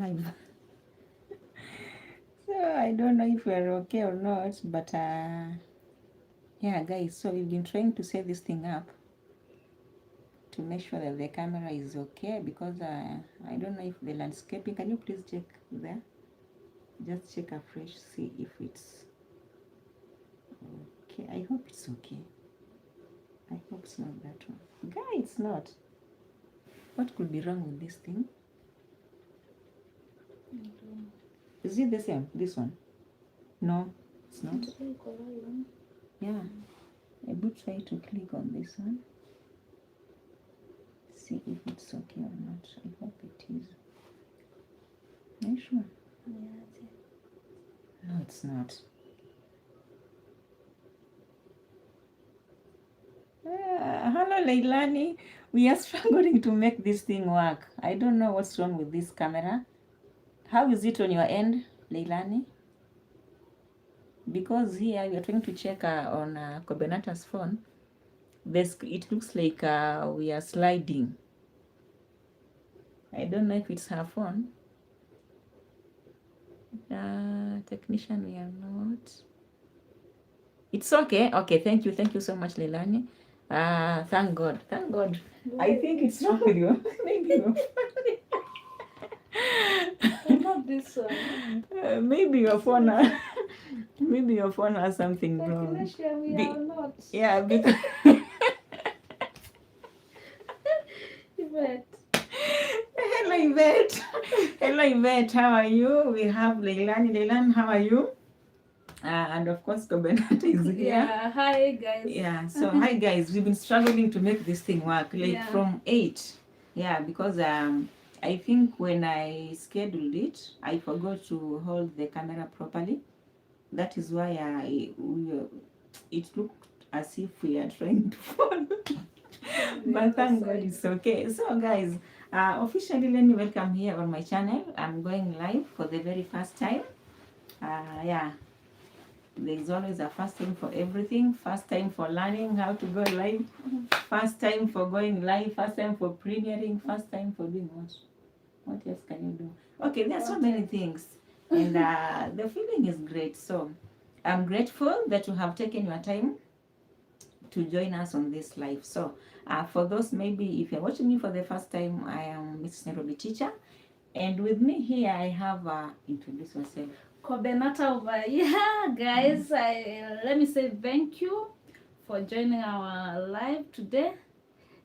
Live. So I don't know if we're okay or not, but yeah, guys. So we've been trying to set this thing up to make sure that the camera is okay because I don't know if the landscaping. Can you please check there? Just check afresh, see if it's okay. I hope it's okay. I hope it's not that one. Guy, it's not. What could be wrong with this thing? Is it the same? This one? No, it's not. Yeah. I would try to click on this one. See if it's okay or not. I hope it is. Are you sure? No, it's not. Hello, Leilani. We are struggling to make this thing work. I don't know what's wrong with this camera. How is it on your end, Leilani? Because here we are trying to check on Kobenata's phone. It looks like we are sliding. I don't know if it's her phone. Technician, we are not. It's okay. Okay, thank you. Thank you so much, Leilani. Thank God. Thank God. I think it's wrong with you. Maybe your Not this one. maybe your phone maybe your phone has something wrong. Technician, we are not. Yeah, because Yvette. hello Yvette. Hello Yvette, how are you? We have Leilani. Leilani, how are you? And of course Kobenata is here. Yeah, hi guys. Yeah, so hi guys, we've been struggling to make this thing work from 8. Yeah, because I think when I scheduled it, I forgot to hold the camera properly. That is why it looked as if we are trying to follow. But thank God it's okay. So guys, officially let me welcome here on my channel. I'm going live for the very first time. Yeah, there's always a first time for everything. First time for learning how to go live. First time for going live. First time for premiering. First time for doing what? What else can you do? Okay, there are so many things. And the feeling is great. So I'm grateful that you have taken your time to join us on this live. So for those, maybe if you're watching me for the first time, I am Miss Nairobi Teacher. And with me here, I have, introduce yourself. Kobenata over here, guys. Let me say thank you for joining our live today.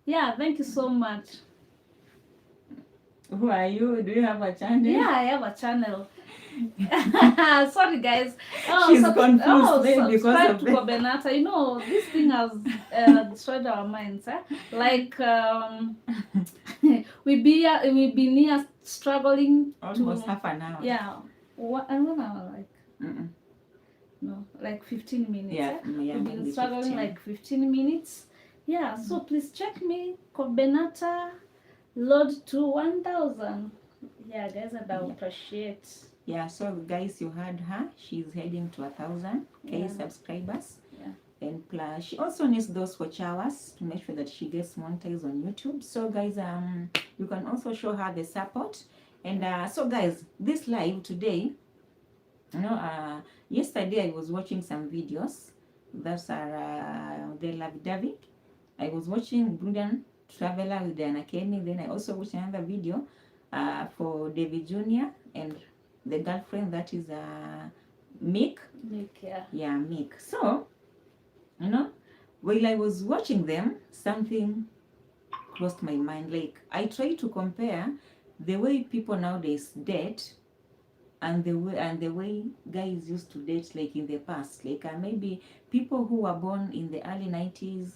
Yeah, thank you so much. Who are you? Do you have a channel? Yeah, I have a channel. Sorry, guys. She's confused because subscribe of to Kobenata. You know, this thing has destroyed our minds. Like, we been here struggling almost half an hour. Yeah, 1 hour, like. Mm-mm. No, like 15 minutes. Yeah, We've been struggling 15. like 15 minutes. Yeah, so please check me, Kobenata, load to 1,000. Yeah, guys, and I appreciate. Yeah, so guys, you heard her. She's heading to 1,000 subscribers. Yeah. And plus, she also needs those watch hours to make sure that she gets monetized on YouTube. So guys, you can also show her the support. And so guys, this live today, you know, yesterday I was watching some videos that are the lovey-dovey. I was watching Burundian Traveler with Diana Kenny. Then I also watched another video for David Jr. and the girlfriend that is Mick. Mick, yeah. Yeah, Mick. So, you know, while I was watching them, something crossed my mind. Like, I try to compare the way people nowadays date and the way guys used to date, like in the past. Like maybe people who were born in the early 90s,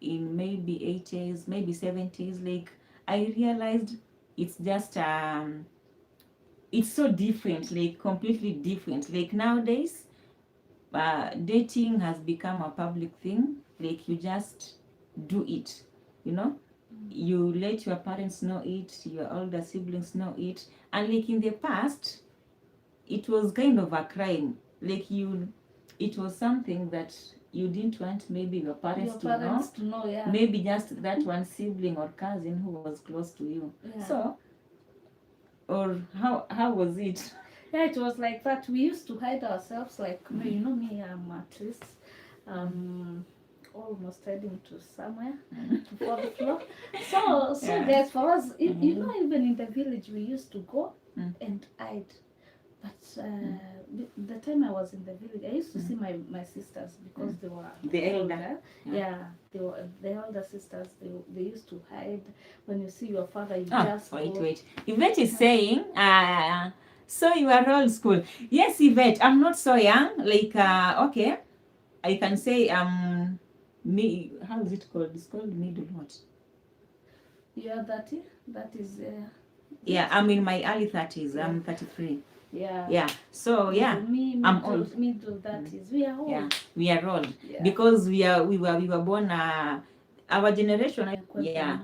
in maybe 80s, maybe 70s. Like I realized it's just it's so different, like completely different. Like nowadays, dating has become a public thing. Like you just do it, you know. You let your parents know it, your older siblings know it. And like in the past, it was kind of a crime. Like it was something that you didn't want maybe your parents to know. Yeah. Maybe just that one sibling or cousin who was close to you. Yeah. So or how was it? Yeah, it was like that. We used to hide ourselves, like you know me, I'm at least almost heading to somewhere to fourth floor. So Yeah. guys, for us, you know, even in the village, we used to go and hide. But the time I was in the village, I used to see my sisters because they were The elder. older. Yeah, they were the elder sisters. They used to hide. When you see your father, you just wait, go. wait. Yvette is saying, so you are old school. Yes, Yvette, I'm not so young. Like, okay, I can say me. How is it called? It's called middle what? You are 30. That is. Yeah, I'm in my early 30s. I'm 33. Yeah. Yeah. So yeah, Me, I'm old. Middle 30s. We are old. Yeah, we are old Yeah. because we were born. Our generation. Yeah.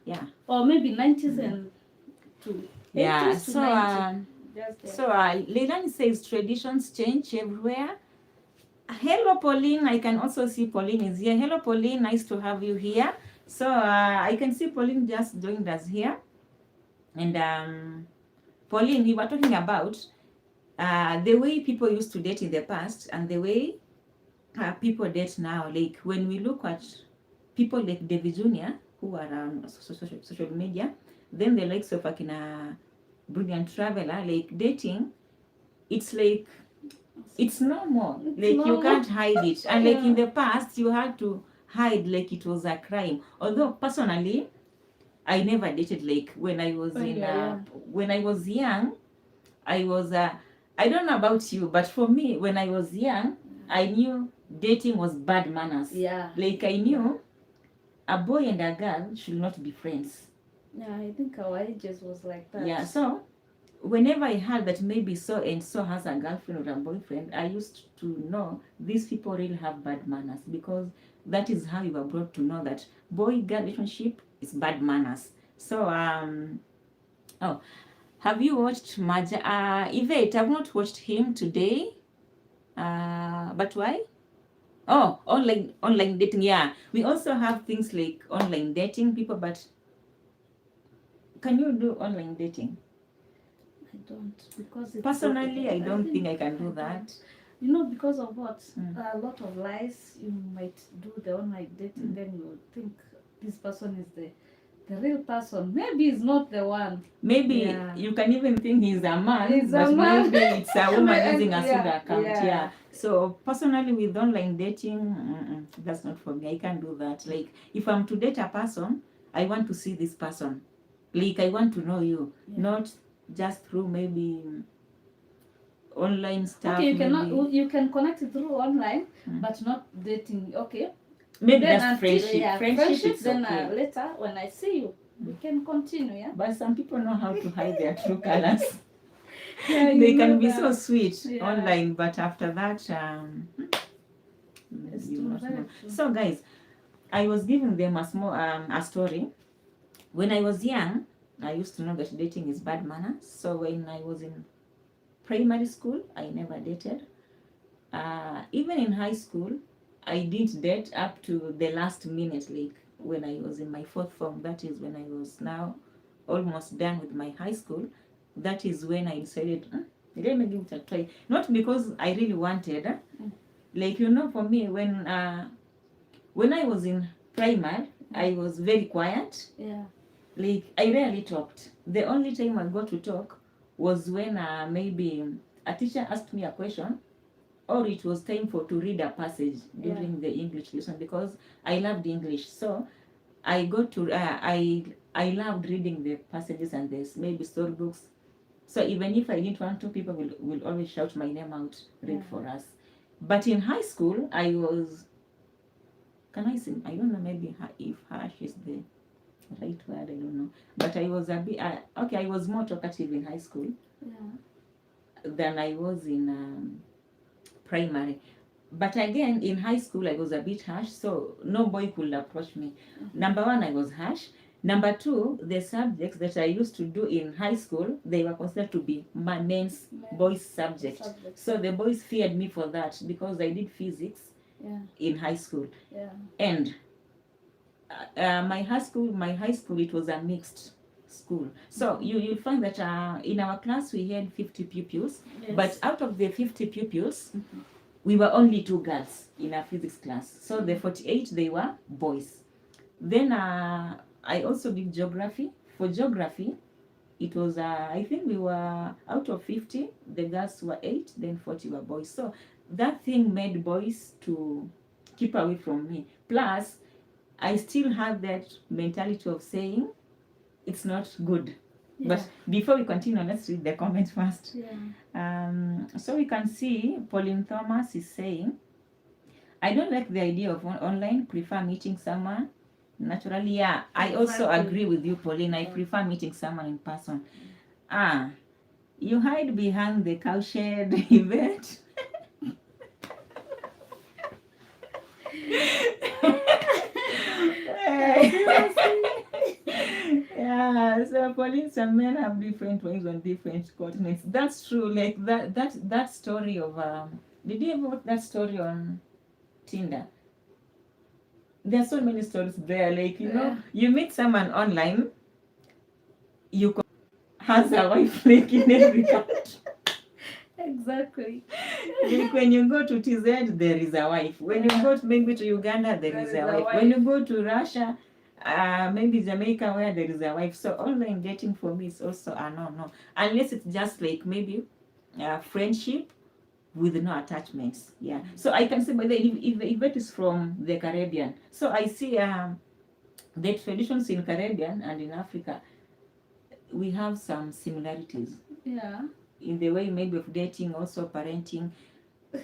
Yeah. Or maybe 90s and to 80s Yeah. to So 90s. Just there. Leilani says traditions change everywhere. Hello, Pauline. I can also see Pauline is here. Hello, Pauline. Nice to have you here. So I can see Pauline just joined us here. And Pauline, we were talking about the way people used to date in the past and the way people date now. Like when we look at people like David Jr., who are on social media, then the likes of Akina Brilliant Traveler, like dating, it's like, it's normal. Like you can't hide it. And like in the past, you had to hide like it was a crime. Although personally, I never dated. Like when I was when I was young, I was I don't know about you, but for me, when I was young, I knew dating was bad manners. Yeah. Like I knew a boy and a girl should not be friends. Yeah, I think our ages was like that. Yeah, so whenever I heard that maybe so and so has a girlfriend or a boyfriend, I used to know these people really have bad manners, because that is how you were brought to know that boy-girl relationship is bad manners. So have you watched Maja? Yvette, I've not watched him today. But why? Oh, online dating. Yeah, we also have things like online dating people. But can you do online dating? I don't, because Personally, I don't think I can do that. You know, because of what? A lot of lies. You might do the online dating, then you think this person is the real person. Maybe he's not the one. Maybe you can even think he's a man, maybe it's a woman using a pseudo account. Yeah. So personally, with online dating, that's not for me. I can't do that. Like if I'm to date a person, I want to see this person. Like I want to know you, not just through maybe online stuff. Okay, you can connect it through online, but not dating. Okay. Maybe then that's friendship. Friendship. Then okay. Later, when I see you, we can continue. Yeah. But some people know how to hide their true colors. They can be so sweet online, but after that, you not know. So guys, I was giving them a story. When I was young, I used to know that dating is bad manners. So when I was in primary school, I never dated. Even in high school, I didn't date up to the last minute, like when I was in my fourth form. That is when I was now almost done with my high school. That is when I decided, let me give it a try. Not because I really wanted. Like, you know, for me, when I was in primary, I was very quiet. Yeah. Like, I rarely talked. The only time I got to talk was when maybe a teacher asked me a question, or it was time to read a passage during the English lesson, because I loved English. So I got to I loved reading the passages and this maybe storybooks. So even if I didn't want to, people will always shout my name out, read for us. But in high school, I was, can I say, I don't know, maybe if harsh is the right word, I don't know. But I was a bit, I was more talkative in high school than I was in primary. But again, in high school, I was a bit harsh, so no boy could approach me. Number one, I was harsh. Number two, the subjects that I used to do in high school, they were considered to be men's boys' subjects. So the boys feared me for that, because I did physics in high school. And my high school, it was a mixed school. So you find that in our class we had 50 pupils, Yes. but out of the 50 pupils, we were only 2 girls in our physics class. So the 48, they were boys. Then I also did geography. For geography, it was, I think we were out of 50, the girls were 8, then 40 were boys. So that thing made boys to keep away from me. Plus, I still have that mentality of saying it's not good. Yeah. But before we continue, let's read the comment first. Yeah. So we can see Pauline Thomas is saying, I don't like the idea of online, prefer meeting someone naturally. Yeah, I also agree with you, Pauline. I prefer meeting someone in person. You hide behind the cowshed event. Yeah, so Pauline, and men have different ways on different continents. That's true. Like that story of did you ever watch that story on Tinder? There are so many stories there. Like, you know, you meet someone online, you has a wife like in every country. Exactly. Like when you go to TZ, there is a wife. When you go to, maybe to Uganda, there is a wife. When you go to Russia, maybe Jamaica, where there is a wife. So online dating for me is also a no. Unless it's just like maybe friendship with no attachments. Yeah. So I can say, but if it is from the Caribbean, so I see the traditions in Caribbean and in Africa, we have some similarities. Yeah. In the way maybe of dating, also parenting.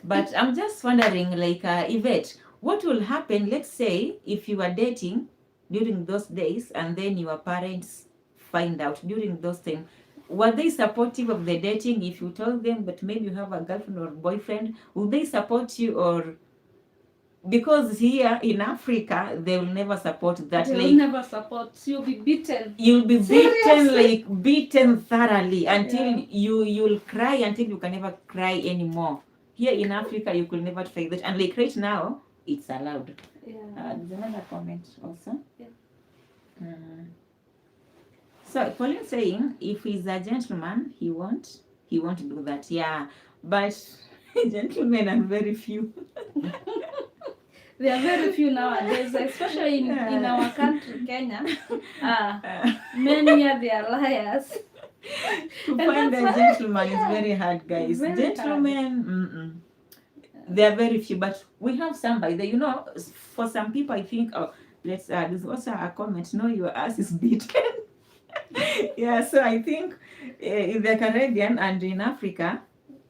But I'm just wondering, like, Yvette, what will happen, let's say, if you are dating during those days and then your parents find out during those times? Were they supportive of the dating if you told them, but maybe you have a girlfriend or boyfriend? Will they support you? Or because here in Africa, they will never support that. They like, will never support. You'll be beaten. You'll be beaten, Seriously? like beaten thoroughly until Yeah. you'll cry until you can never cry anymore. Here in Africa, you could never try that. And like right now, it's allowed. Yeah. There's another comment also. Yeah. So Pauline saying, if he's a gentleman, he won't do that. Yeah, but gentlemen are very few. There are very few nowadays, especially in our country, Kenya. Many are they are liars. To And find a that's gentleman is very hard, guys. Very Gentlemen, they are very few. But we have somebody, you know, for some people, I think, there's also a comment, no, your ass is beaten. Yeah, so I think in the Caribbean and in Africa,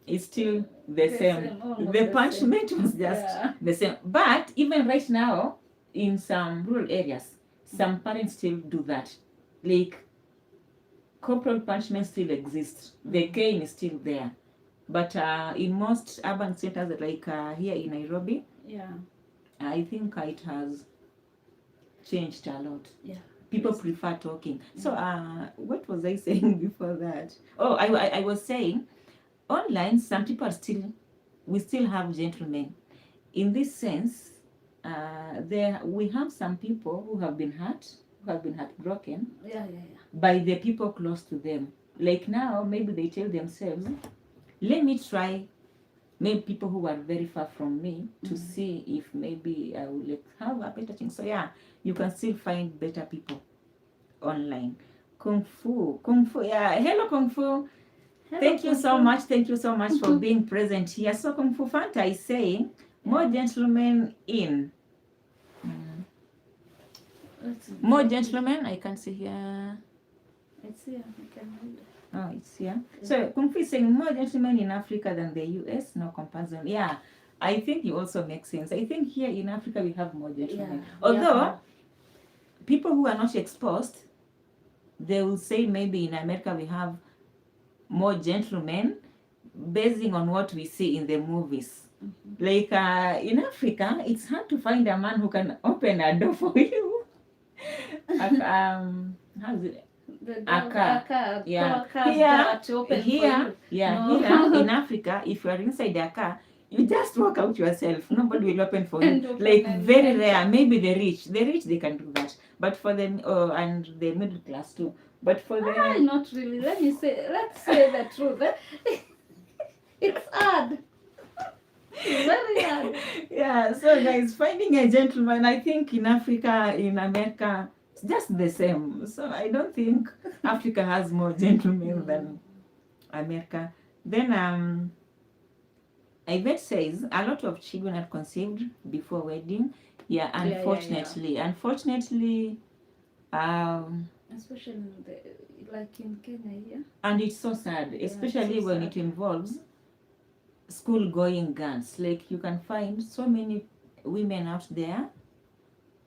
it's still the same. almost The the punishment was just the same. But even right now, in some rural areas, some parents still do that. Like, corporal punishment still exists. The cane is still there. But in most urban centers, like here in Nairobi, Yeah. I think it has changed a lot. Yeah. People prefer talking. So what was I saying before that? Oh, I was saying, online, some people are we still have gentlemen. In this sense, we have some people who have been heartbroken Yeah. by the people close to them. Like now, maybe they tell themselves, let me try maybe people who are very far from me to see if maybe I will have a better chance. So yeah, you can still find better people online. Kung Fu, yeah. Hello, Kung Fu. Thank you so much for being present here. So Kung Fu Fanta is saying, more gentlemen in. More gentlemen, I can see here. It's here. You can read it. Oh, it's here. So Kung Fu is saying more gentlemen in Africa than the US, no comparison. Yeah, I think it also makes sense. I think here in Africa we have more gentlemen. Although people who are not exposed, they will say maybe in America we have more gentlemen basing on what we see in the movies. Like in Africa, it's hard to find a man who can open a door for you. How's it? A car. Yeah. Here In Africa, if you are inside a car, you just walk out yourself. Nobody will open for you. Like very rare. Maybe the rich, they can do that. But for the and the middle class too. But for the Not really. Let's say the truth. It's hard. It's very hard. yeah, so guys, finding a gentleman, I think in Africa, in America, it's just the same. So I don't think Africa has more gentlemen than America. Then Yvette says a lot of children are conceived before wedding. Yeah, unfortunately. Unfortunately, especially like in Kenya, yeah. And it's so sad, especially so when it involves school-going girls. Like you can find so many women out there,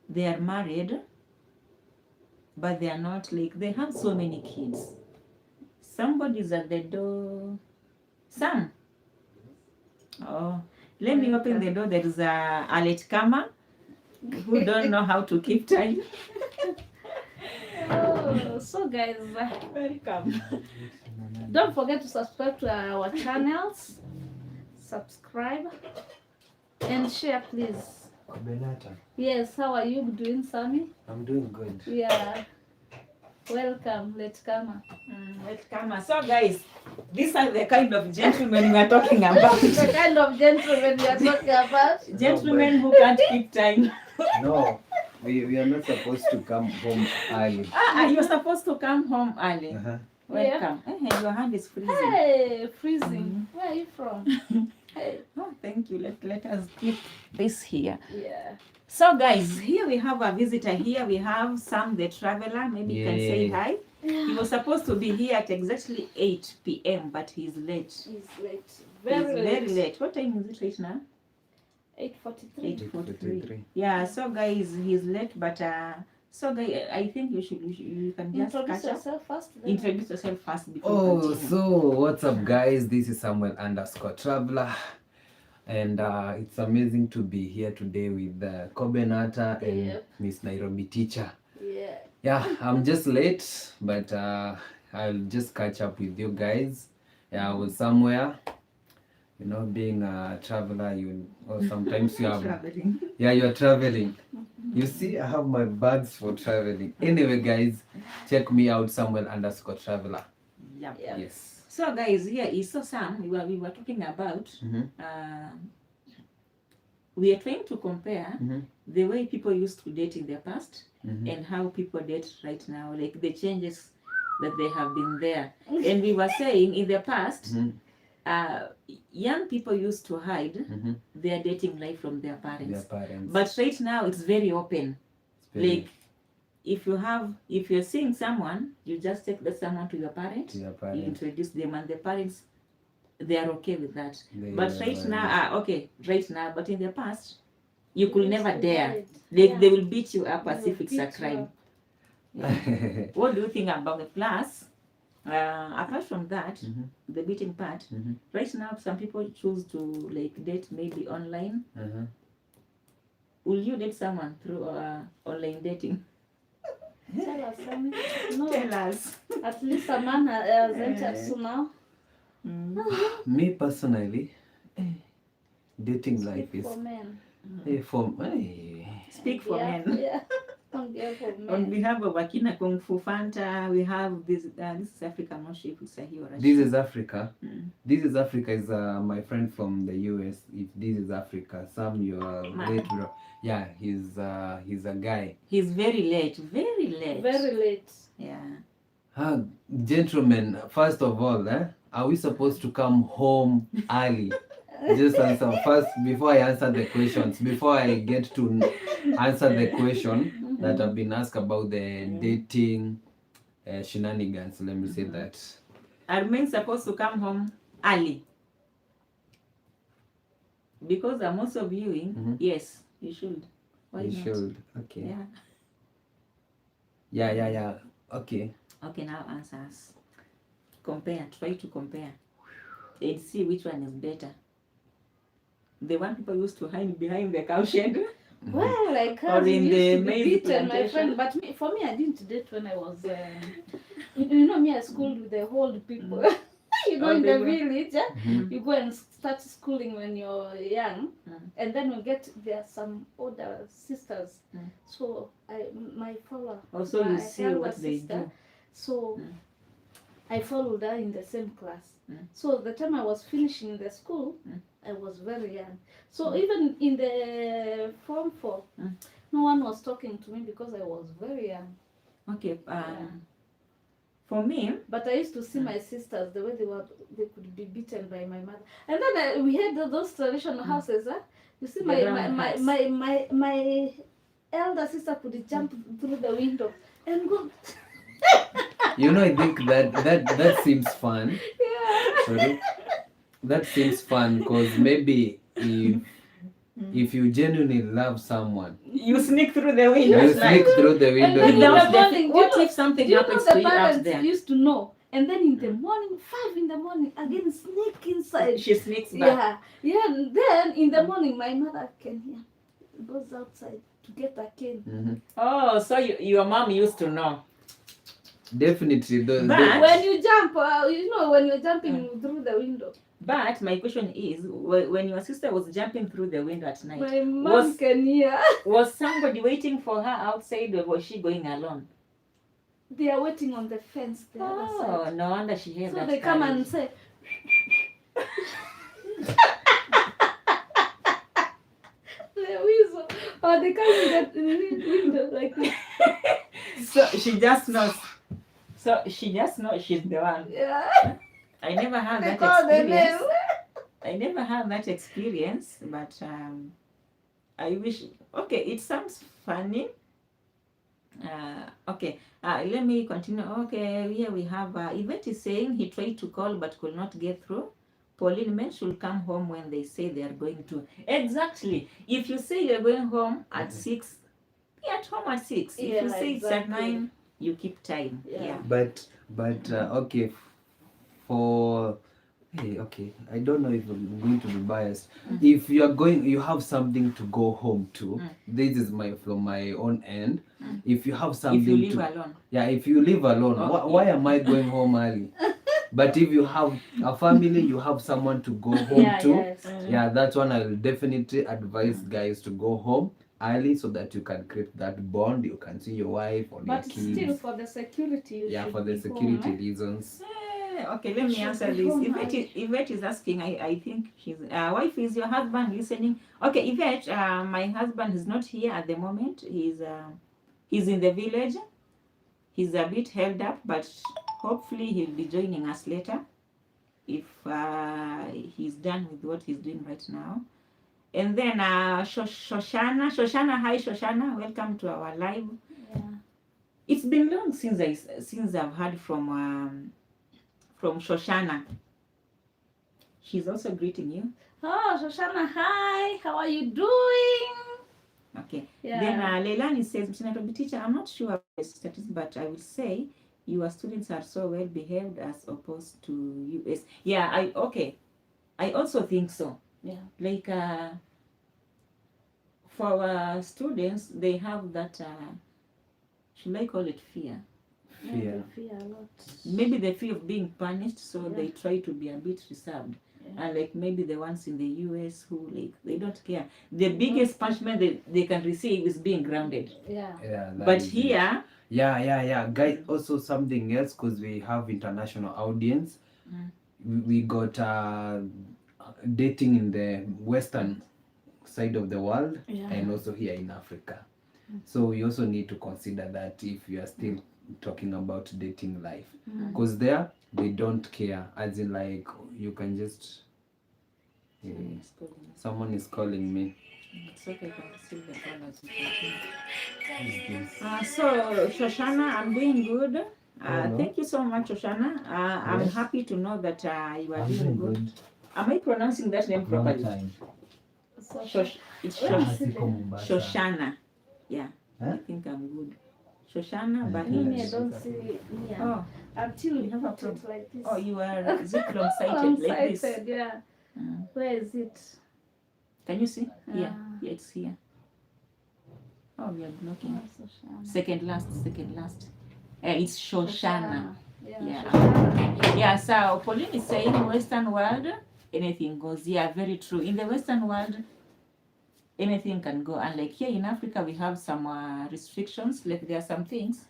they are married, but they are not, like, they have so many kids. Somebody's at the door. Sam. Oh, let me open the door. There is a latecomer who don't know how to keep time. Oh, so guys, welcome. Don't forget to subscribe to our channels. Subscribe and share, please. Kobenata. Yes, how are you doing, Sammy? I'm doing good. Yeah. Welcome, latecomer. Latecomer. So guys, these are the kind of gentlemen we are talking about. The kind of gentlemen we are talking about. Gentlemen who can't keep time. No, we are not supposed to come home early. You're supposed to come home early. Welcome. Yeah. Hey, your hand is freezing. Hey, freezing. Where are you from? Hey. Oh, thank you. Let us keep this here. Yeah. So guys, here we have a visitor. Here we have Sam the Traveler. Maybe you can say hi. He was supposed to be here at exactly 8 p.m. but he's late. He's late. Very late. What time is it right now? 8:43. 8:43. Yeah, so guys, he's late, but so guys, I think you can just introduce yourself first. Introduce yourself first before continue. So what's up, guys? This is Samuel_Traveler, and it's amazing to be here today with Kobenata and Miss Nairobi Teacher. Yeah, I'm just late, but I'll just catch up with you guys. Yeah, I was somewhere. You know, being a traveler, sometimes you have traveling. Yeah, you're traveling. You see, I have my bags for traveling. Anyway, guys, check me out, Samuel_Traveler. Yeah. Yes. So guys, here is Sam. We were talking about. We are trying to compare the way people used to date in the past and how people date right now, like the changes that they have been there. And we were saying in the past, young people used to hide their dating life from their parents. But right now it's very open. Like if you're seeing someone, you just take that someone to your parents. You introduce them, and the parents, they are okay with that. But right now, but in the past, you could never dare. They will beat you up as if it's a crime. What do you think about the plus? Apart from that, the beating part, right now some people choose to like date maybe online. Will you date someone through online dating? Tell us, Sammy. No. Tell us. At least a man has entered so now. Me personally, dating life Speak is for men. Speak for men. Yeah. On behalf of men. On behalf of Akina Kung Fu Fanta, we have this. This is Africa. I'm not sure if it's a here or This is Africa. This is Africa is my friend from the US. If this is Africa, Sam, you're late, bro. Yeah, he's a guy. He's very late. Very late. Very late. Yeah. Gentlemen, first of all, are we supposed to come home early? Just answer first before I answer the questions. Before I get to answer the question that have been asked about the dating shenanigans, let me say that. Are men supposed to come home early? Because I'm also viewing. Yes, you should. Why you not? Should. Okay. Yeah. Yeah. Okay. Okay, now answers. Compare. Try to compare and see which one is better. The one people used to hide behind the cowshed. Well, I can't. Or in the maize beaten, my plantation. friend. But for me, I didn't date when I was. You know me, I schooled with the old people. You know, in the village, you go and start schooling when you're young, and then there are some older sisters. So my follower. Also, you my see elder what they sister, do. So I followed her in the same class. So the time I was finishing the school, I was very young. So even in the form 4, no one was talking to me because I was very young. Okay. For me, but I used to see my sisters the way they could be beaten by my mother. And then we had those traditional houses. You see, my elder sister could jump through the window and go. I think that seems fun. Yeah. Sorry. That seems fun because maybe if you genuinely love someone, you sneak through the window. you sneak through the window. And then What if something happens to you out there? Used to know. And then in the morning, 5 in the morning, again sneak inside. She sneaks back. Yeah. And then in the morning, my mother goes outside to get a cane. Oh, so your mom used to know. Definitely. When you jump, when you're jumping through the window. But my question is, when your sister was jumping through the window at night, my mom can hear. Was somebody waiting for her outside, or was she going alone? They are waiting on the fence. The other side. Oh, no wonder she heard that. So they come and say, the weasel. Or they come in the window like this. So she just knows. So she just knows she's the one. Yeah. I never had They that call the experience. name. I never had that experience, but I wish. Okay, it sounds funny. Okay, let me continue. Okay, here we have Yvette is saying he tried to call but could not get through. Pauline, men should come home when they say they are going to. Exactly. If you say you're going home at 6, be at home at 6. If you say it's at 9, you keep time. Yeah. But okay, okay, I don't know if I'm going to be biased. If you have something to go home to. This is from my own end. If you have something if you live alone. Yeah, if you live alone, why am I going home early? But if you have a family, you have someone to go home to. Yes. Yeah, that's one I will definitely advise guys to go home early so that you can create that bond. You can see your wife or your kids. But still, for the security, for the security reasons. Okay, let me answer this. Yvette is asking, I think his wife is your husband listening. Okay, Yvette, my husband is not here at the moment. He's in the village. He's a bit held up, but hopefully he'll be joining us later if he's done with what he's doing right now. And then Shoshana, hi Shoshana, welcome to our live. Yeah. It's been long since I've heard from Shoshana. She's also greeting you. Oh, Shoshana, hi. How are you doing? Okay. Yeah. Then Leilani says, Mr. Nairobi teacher, I'm not sure about the statistics, but I will say your students are so well behaved as opposed to US. Yeah, I also think so. Yeah. Like for our students, they have that, should I call it fear? Fear. They fear a lot. Maybe the fear of being punished, so they try to be a bit reserved. And like maybe the ones in the US who they don't care. The biggest punishment they can receive is being grounded. Yeah. But here. Yeah. Guys, also something else because we have international audience. We got dating in the western side of the world and also here in Africa. So we also need to consider that if you are still talking about dating life, because there they don't care, as in like you can just someone is calling me. It's okay, I can see the callers. So Shoshana, I'm doing good. Thank you so much, Shoshana. I'm happy to know that you are doing good. Am I pronouncing that name properly? It's Shoshana. Yeah, I think I'm good. Shoshana, but I don't see it. Oh, until you have it like this. Oh, you are long-sighted like this. Yeah. Where is it? Can you see? Yeah, it's here. Oh, we are blocking. Second last. It's Shoshana. Yeah. So Pauline is saying Western world, anything goes. Yeah, very true. In the Western world, anything can go. And like here in Africa, we have some restrictions. Like there are some things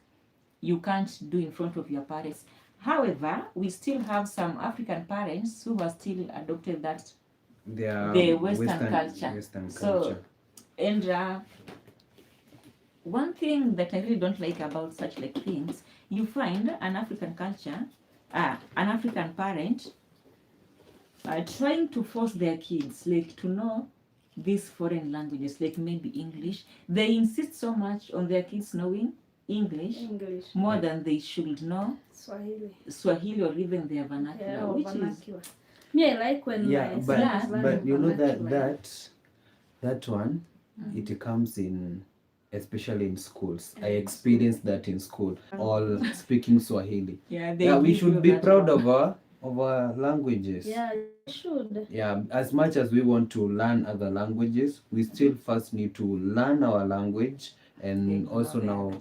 you can't do in front of your parents. However, we still have some African parents who are still adopted that the Western culture. So, and one thing that I really don't like about such like things, you find an African culture, an African parent trying to force their kids like to know these foreign languages, like maybe English. They insist so much on their kids knowing English more than they should know Swahili or even their vernacular, which vernacular. Is me. I like when but you know that one, it comes in, especially in schools. I experienced that in school, all speaking Swahili. We should be proud of our languages. Should. Yeah, as much as we want to learn other languages, we still first need to learn our language and also now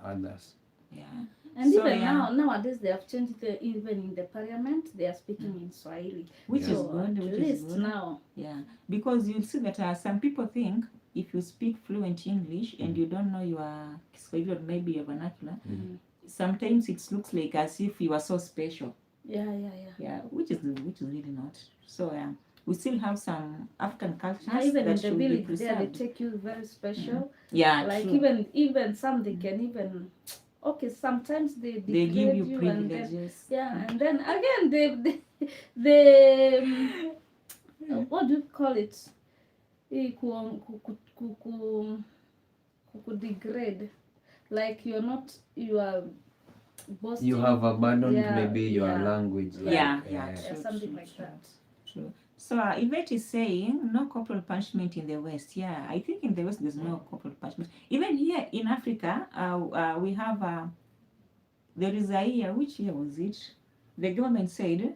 others. Yeah. And so, even nowadays they have changed even in the parliament they are speaking in Swahili, which is good. At least now. Yeah, because you'll see that some people think if you speak fluent English and you don't know your Swahili or maybe your vernacular, sometimes it looks like as if you are so special. Yeah, which is really not. So we still have some African cultures even that in the village there they take you very special. Like true. even some they can even sometimes they give you privileges. And then again they what do you call it? Degrade. Like you are boasting. You have abandoned maybe your language. Something like that. True. So Yvette is saying no corporal punishment in the West. Yeah, I think in the West there's no corporal punishment. Even here in Africa, we have there is a year. Which year was it? The government said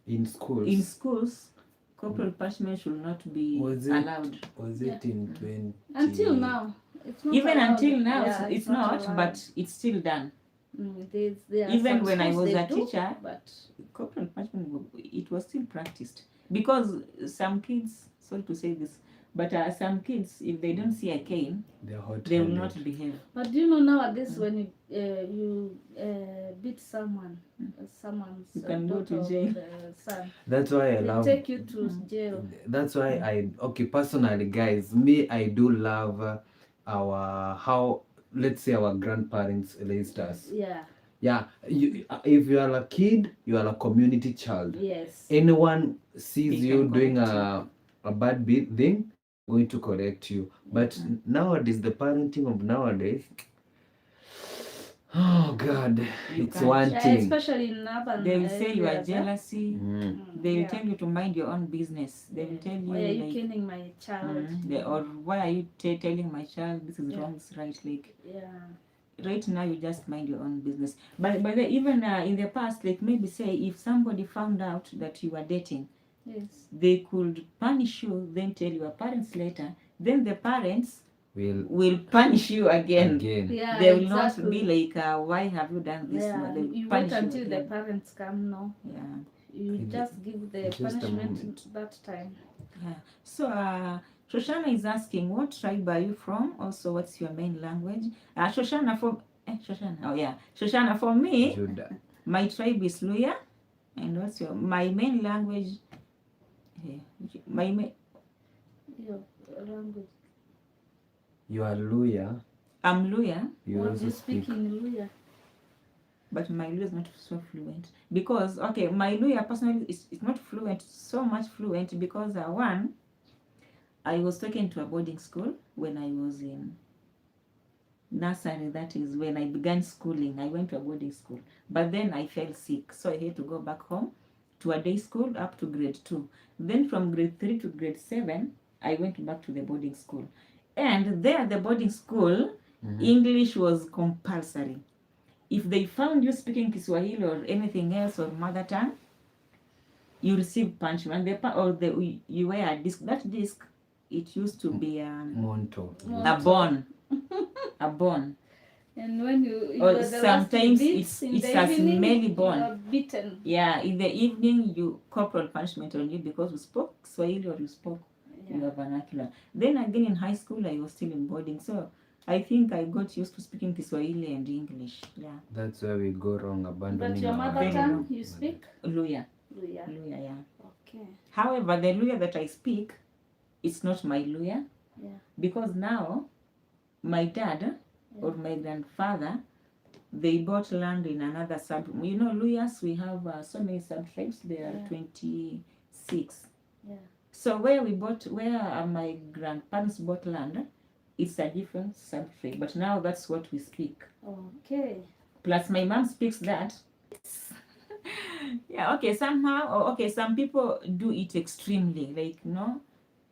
in schools corporal punishment should not be allowed. Was it in 20? Until now, it's not even allowed. Until now, it's not, but it's still done. Even when I was a teacher, but corporal punishment, it was still practiced because some kids, sorry to say this, but some kids, if they don't see a cane, they will not behave. But do you know nowadays when you beat someone's you can go to jail. That's why I take you to jail. That's why personally, guys, I do love how, let's say, our grandparents raised us. If you are a kid, you are a community child. Yes. Anyone sees you doing a bad thing, going to correct you. But nowadays, the parenting of nowadays, oh God, it's one thing. Especially in urban. They will say you are jealousy. They will tell you to mind your own business. They will tell you, why are you killing my child? Or why are you telling my child this is wrong, it's right? Like, right now you just mind your own business. But even in the past, like maybe say if somebody found out that you were dating, they could punish you, then tell your parents later. Then the parents will punish you again. They will not be like, why have you done this? You wait until the parents come now. You just give the punishment that time. So Shoshana is asking, what tribe are you from? Also, what's your main language? Shoshana for me, Judah. My tribe is Luya. And what's my main language? Your language. You are Luya. I'm Luya. What do you speak in Luya? But my Luya is not so fluent. Because, my Luya personally is not fluent, so much fluent because one, I was taken to a boarding school when I was in nursery. That is when I began schooling. I went to a boarding school. But then I fell sick. So I had to go back home to a day school up to grade 2. Then from grade 3 to grade 7, I went back to the boarding school. And there at the boarding school, English was compulsory. If they found you speaking Kiswahili or anything else or mother tongue, you receive punishment. You wear a disc. That disc, it used to be a bone. A bone. And when you or sometimes it's a smelly bone. You are beaten. Yeah, in the evening you corporal punishment on you because you spoke Swahili or you spoke your vernacular. Then again in high school I was still in boarding, so I think I got used to speaking Kiswahili and English. Yeah. That's where we go wrong, abandoning But your our mother tongue, you speak? Luya. Luya. Luya, yeah. Okay. However, the Luya that I speak, it's not my Luya. Yeah. Because now, my dad or my grandfather, they bought land in another sub. You know, Luyas, we have so many sub-tribes. There are 26. Yeah. So where my grandparents bought land, it's a different sub-tribe. But now that's what we speak. Okay. Plus my mom speaks that. Yeah, okay, somehow, okay, some people do it extremely. Like, no,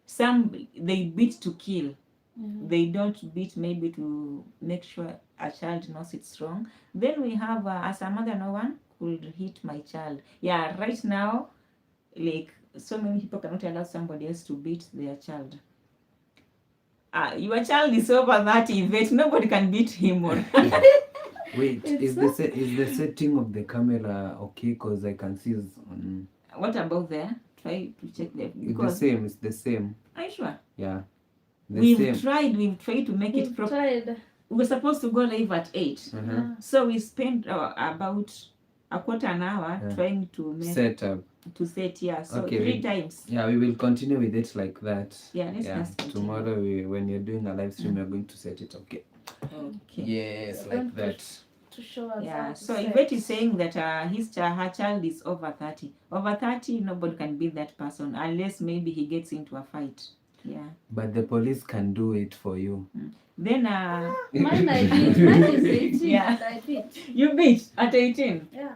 some, they beat to kill. They don't beat maybe to make sure a child knows it's wrong. Then we have, as a mother, no one could hit my child. Yeah, right now, like, so many people cannot allow somebody else to beat their child. Your child is over 30, but nobody can beat him. Or wait, is the setting of the camera okay? Because I can see on... What about there? Try to check there. It's the same. Are you sure? Yeah. We've tried to make it proper. We were supposed to go live at 8. So we spent about a quarter an hour trying to make set, yeah. So okay, 3 times. Yeah, we will continue with it like that. Yeah, let's tomorrow when you're doing a live stream, we're going to set it okay. Okay. Yes, like that. To show us. Yeah. So Yvette is saying that her child is over 30. Over 30, nobody can beat that person unless maybe he gets into a fight. Yeah. But the police can do it for you. Then mine I beat. Mine is 18. Yeah. I beat. You beat at 18? Yeah.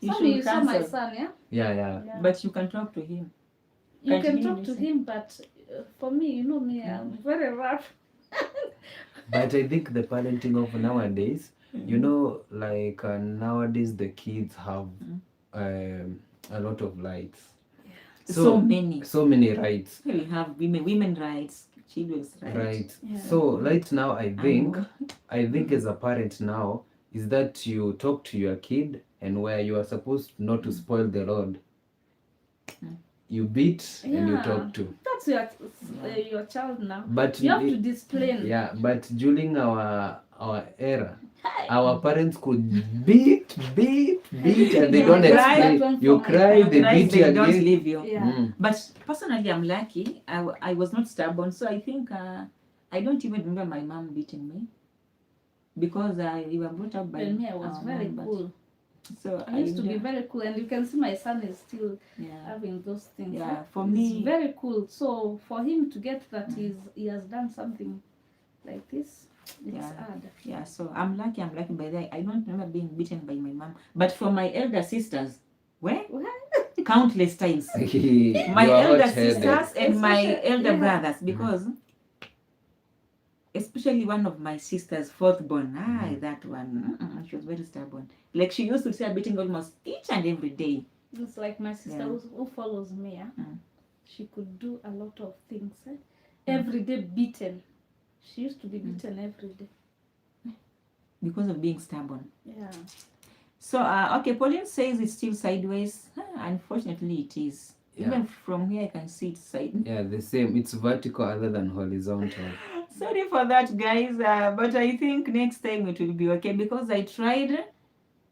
You saw my son, yeah? Yeah. But you can talk to him. You can talk to him, but for me, you know me, I'm very rough. But I think the parenting of nowadays, you know, like nowadays the kids have a lot of rights. So many rights. We have women rights, children's rights. Right. Yeah. So right now, I think as a parent now is that you talk to your kid, and where you are supposed not to spoil the road, you beat and you talk to. That's your child now. But you have to discipline. Yeah, but during our era, our parents could beat, and they don't explain. You cry, they beat you again. They don't leave you. Yeah. But personally, I'm lucky. I was not stubborn, so I think I don't even remember my mom beating me, because we were brought up by me. I was very cool. So I used to be very cool, and you can see my son is still having those things. Yeah, for me, it's very cool. So for him to get that he has done something like this, it's hard. Yeah, so I'm lucky by that. I don't remember being beaten by my mom. But for my elder sisters, countless times. My elder sisters and my elder brothers, because especially one of my sisters, fourth born, that one, she was very stubborn. Like, she used to say beating almost each and every day. It's like my sister who follows me. She could do a lot of things. Every day beaten. She used to be beaten every day. Because of being stubborn. Yeah. So, okay, Pauline says it's still sideways. Unfortunately, it is. Yeah. Even from here, I can see it's sideways. Yeah, the same. It's vertical other than horizontal. Sorry for that, guys. But I think next time it will be okay, because I tried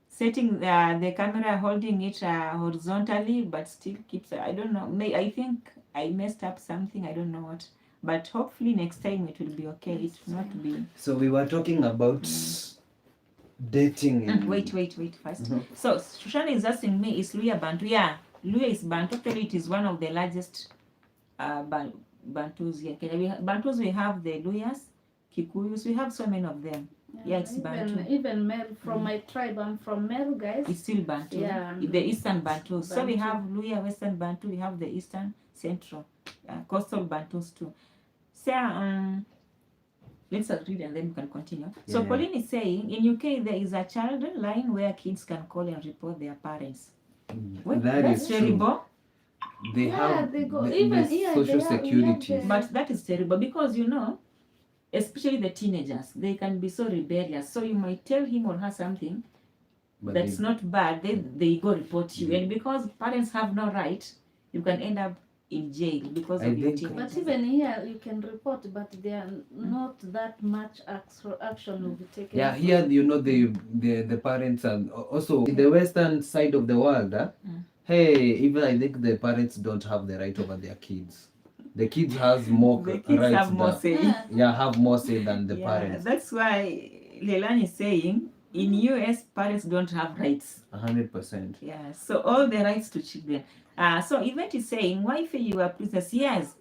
setting the camera, holding it horizontally, but still keeps, I don't know. I think I messed up something. I don't know what. But hopefully next time it will be okay. It will not be. So we were talking about dating. Wait first. So Shoshana is asking me, is Luya Bantu? Yeah, Luya is Bantu. Actually, it is one of the largest Bantus here. Bantus, we have the Luyas, Kikuyus, we have so many of them. Yeah, it's Bantu. Even Meru, from my tribe, I'm from Meru, guys. It's still Bantu. Yeah. The Eastern Bantu. So we have Luya, Western Bantu, we have the Eastern, Central, Coastal Bantus too. So, let's read and then we can continue. Yeah. So Pauline is saying, in UK there is a child line where kids can call and report their parents. That's terrible. They go. Even social security. But that is terrible, because you know, especially the teenagers, they can be so rebellious. So you might tell him or her something that's not bad, they go report you. And because parents have no right, you can end up in jail because I of your think- But teenagers. even here, you can report, but there are not that much action will be taken. Yeah, here the parents and also in the western side of the world, hey, even I think the parents don't have the right over their kids. The kids has more The kids rights have more than, say. have more say than the parents. That's why Leilani is saying in US parents don't have rights. 100%. Yeah, so all the rights to children. So Yvette is saying, why feel you are princess? Yes,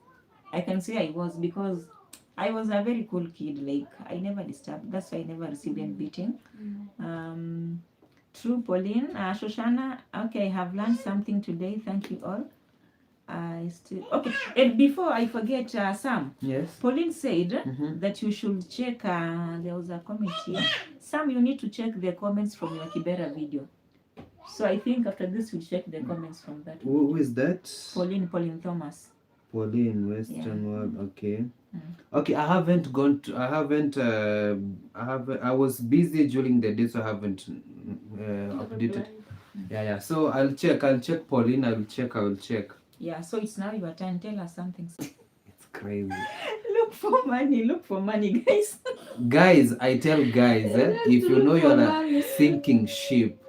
I can say I was, because I was a very cool kid. Like I never disturbed. That's why I never received any beating. True, Pauline. Shoshana. Okay, I have learned something today. Thank you all. I still okay. And before I forget, Sam. Yes. Pauline said Mhm. that you should check. There was a comment here. Sam, you need to check the comments from your Kibera video. So I think after this we'll check the comments from that. Who is that? Pauline Thomas. Pauline, Western World. Okay. Mm. Okay, I haven't gone to. I was busy during the day, so I haven't updated. Yeah. So I'll check. Pauline. I will check. Yeah. So it's now your turn. Tell us something. It's crazy. Look for money, guys. Guys, I tell guys, if you know you're a sinking ship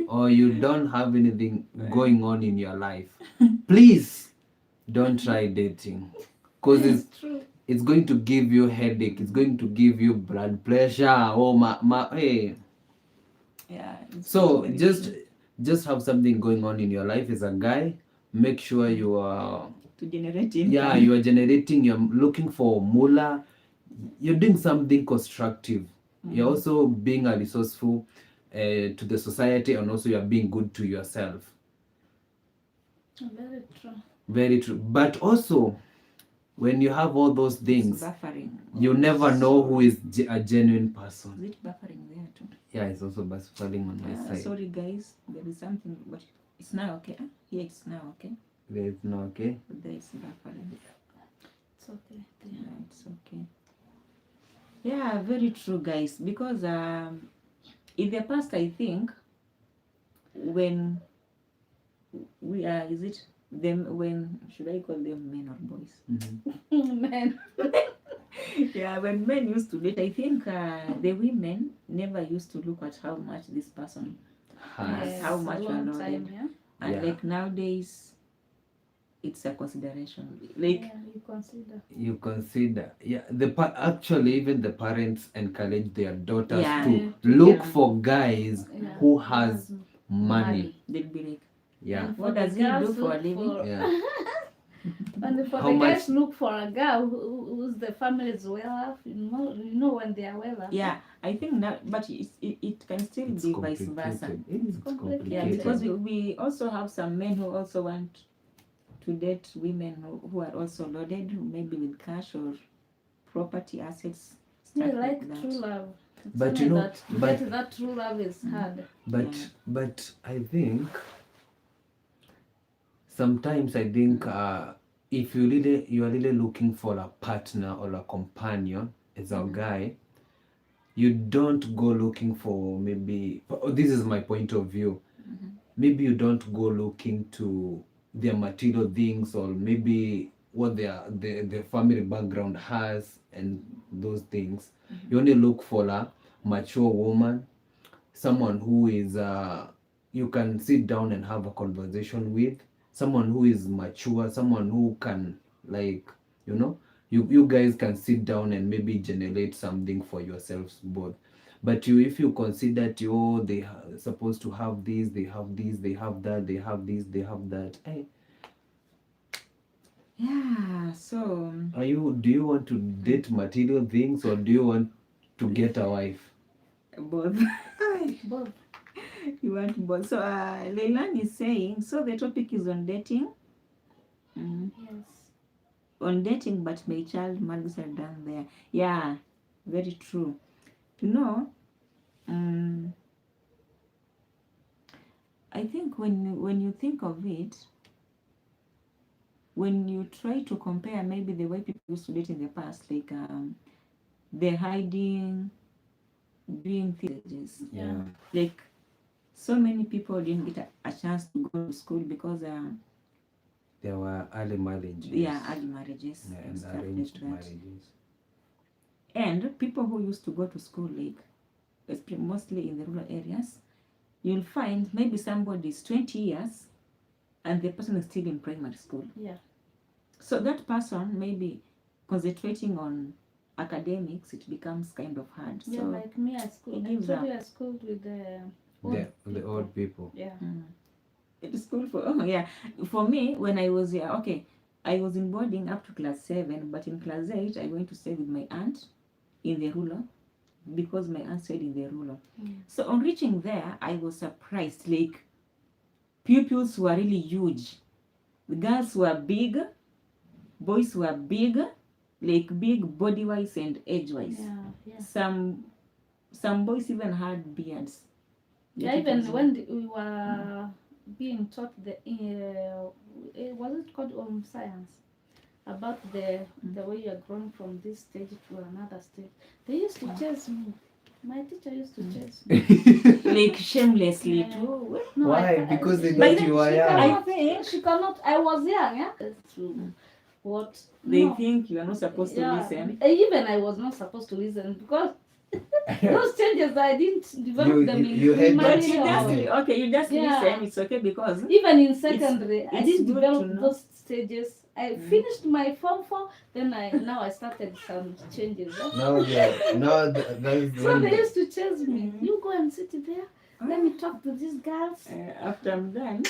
or you don't have anything going on in your life, please don't try dating, because it's going to give you headache. It's going to give you blood pressure. Oh hey. Yeah. So just have something going on in your life as a guy. Make sure you are to generate income. Yeah, you are generating. You're looking for moolah. You're doing something constructive. You're also being a resourceful to the society, and also you're being good to yourself. Very true. Very true. But also, when you have all those things, Buffering. you never know who is a genuine person. Is it buffering there too? Yeah, it's also buffering on my side. Sorry guys, there is something, but it's now okay. Yeah, it's now okay. There is no okay. But there is buffering. It's okay. Yeah, it's okay. Yeah, very true, guys. Because in the past, I think when we are, is it them? When should I call them men or boys? Mm-hmm. Men. Yeah, when men used to date, I think the women never used to look at how much this person has, how much a you long know time, them. yeah. And Yeah. like nowadays, it's a consideration. Like Yeah, you consider. You consider, yeah. Actually, even the parents encourage their daughters Yeah. to To look get- for guys Yeah. who has money. they'll be like, Yeah. And what for the does he do girls, for a look living? for- Yeah. And for How the much- guys, look for a girl who's the family is well off. You know when they are well off. Yeah, I think now, but it can still It's be vice versa. complicated. It's complicated. Yeah, complicated. because we also have some men who also want to date women who are also loaded, maybe with cash or property assets. They stuff like that. true love. It's But only you know, that to but- get that true love is hard. But Yeah. but I think sometimes if you are really looking for a partner or a companion as a guy, you don't go looking for maybe. This is my point of view. Maybe you don't go looking to their material things, or maybe what their family background has and those things. You only look for a mature woman, someone who is you can sit down and have a conversation with, someone who is mature, someone who can, like, you guys can sit down and maybe generate something for yourselves both. But if you consider they are supposed to have this, they have this, they have that, they have this, they have that. Hey, Yeah, so do you want to date material things, or do you want to get a wife? both. Both. You want both. So Leilani is saying, so the topic is on dating. Yes. On dating, but my child marks are done there. Yeah, very true. I think when you think of it, when you try to compare maybe the way people used to date in the past, like they're hiding, doing things. Yeah. Like so many people didn't get a chance to go to school because There were early marriages. Yeah, early marriages. Yeah, and stuff like arranged that. marriages. And people who used to go to school, like mostly in the rural areas, you'll find maybe somebody is 20 years and the person is still in primary school. Yeah. So that person maybe concentrating on academics, it becomes kind of hard. Yeah, So like me, I schooled. I gives told up. you I schooled with the The old people. Yeah. it is cool for me when I was I was in boarding up to class 7, but in class 8 I went to stay with my aunt in the rural because my aunt stayed in the rural. So on reaching there, I was surprised. Like, pupils were really huge. The girls were big, boys were big, like big body wise and age wise. Yeah. Some boys even had beards. Yeah, even when we were being taught was it called science about the way you're growing from this stage to another stage, they used to chase me. My teacher used to chase me. Like shamelessly Yeah. too. No, Why? Because they But thought you were she young. cannot, I think- she cannot. I was young. Yeah. That's true. What They no. think you are not supposed to listen. Even I was not supposed to listen because those changes I didn't develop them in you had But primary you just or you just Yeah. listen. It's okay because even in secondary. I it's didn't good develop to know. those stages. I finished my form 4, then I started some changes. Yeah? That's So they used to chase me. You go and sit there. Let Ah. me talk to these girls. After I'm done,